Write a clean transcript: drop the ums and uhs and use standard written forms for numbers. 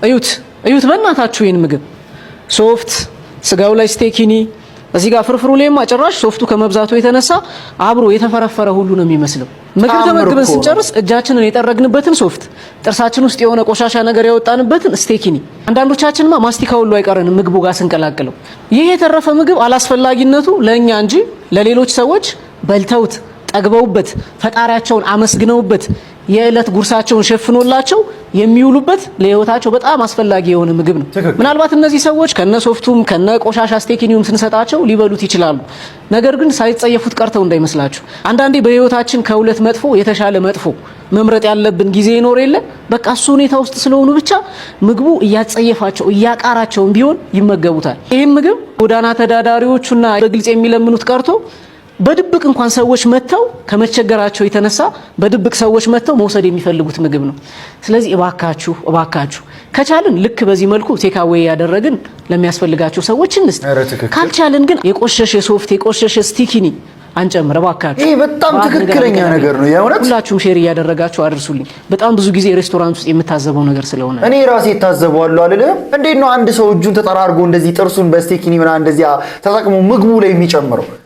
እዩት በእናታችሁ ይሄን ምግብ ሶፍት ስጋው ላይ ስቴኪኒ እዚህ ጋር ፍርፍሩ ላይማ ጭራሽ ሶፍቱ ከመብዛቱ የተነሳ አብሮ የተፈረፈረ ሁሉ ነው የሚመስለው። ምግብ ተመግበን ስንጨርስ እጃችንን የጠረግንበትን ሶፍት ጥርሳችን ውስጥ የሆነ ቆሻሻ ነገር ያወጣንበትን ስቴኪኒ አንዳንዶቻችንማ ማስቲካ ሁሉ አይቀረንም ምግቡ ጋር ስንቀላቅለው። ይሄ የተረፈ ምግብ አላስፈላጊነቱ ለኛ እንጂ ለሌሎች ሰዎች በልተውት ጠግበውበት ፈጣሪያቸውን አመስግነውበት የዕለት ጉርሳቸውን ሸፍኖላቸው የሚውሉበት ለህይወታቸው በጣም አስፈላጊ የሆነ ምግብ ነው። ምናልባት እነዚህ ሰዎች ከነሶፍቱም ከነቆሻሻ ስቴኪኒውም ስንሰጣቸው ሊበሉት ይችላሉ። ነገር ግን ሳይጸየፉት ቀርተው እንዳይመስላችሁ። አንዳንዴ በህይወታችን ከሁለት መጥፎ የተሻለ መጥፎ መምረጥ ያለብን ጊዜ ይኖር የለ። በቃ እሱ ሁኔታ ውስጥ ስለሆኑ ብቻ ምግቡ እያጸየፋቸው እያቃራቸውም ቢሆን ይመገቡታል። ይህም ምግብ ጎዳና ተዳዳሪዎቹና በግልጽ የሚለምኑት ቀርቶ በድብቅ እንኳን ሰዎች መተው ከመቸገራቸው የተነሳ በድብቅ ሰዎች መተው መውሰድ የሚፈልጉት ምግብ ነው። ስለዚህ እባካችሁ ከቻልን ልክ በዚህ መልኩ ቴካዌይ ያደረግን ለሚያስፈልጋቸው ሰዎች እንስጥ። ካልቻልን ግን የቆሸሸ ሶፍት የቆሸሸ ስቲኪኒ አንጨምር እባካችሁ። ይሄ በጣም ትክክለኛ ነገር ነው። የእውነት ሁላችሁም ሼር እያደረጋችሁ አድርሱልኝ። በጣም ብዙ ጊዜ ሬስቶራንት ውስጥ የምታዘበው ነገር ስለሆነ እኔ ራሴ ታዘበዋለሁ አይደለም። እንዴት ነው አንድ ሰው እጁን ተጠራርጎ እንደዚህ ጥርሱን በስቴኪኒ ምናምን እንደዚህ ተጠቅሞ ምግቡ ላይ የሚጨምረው?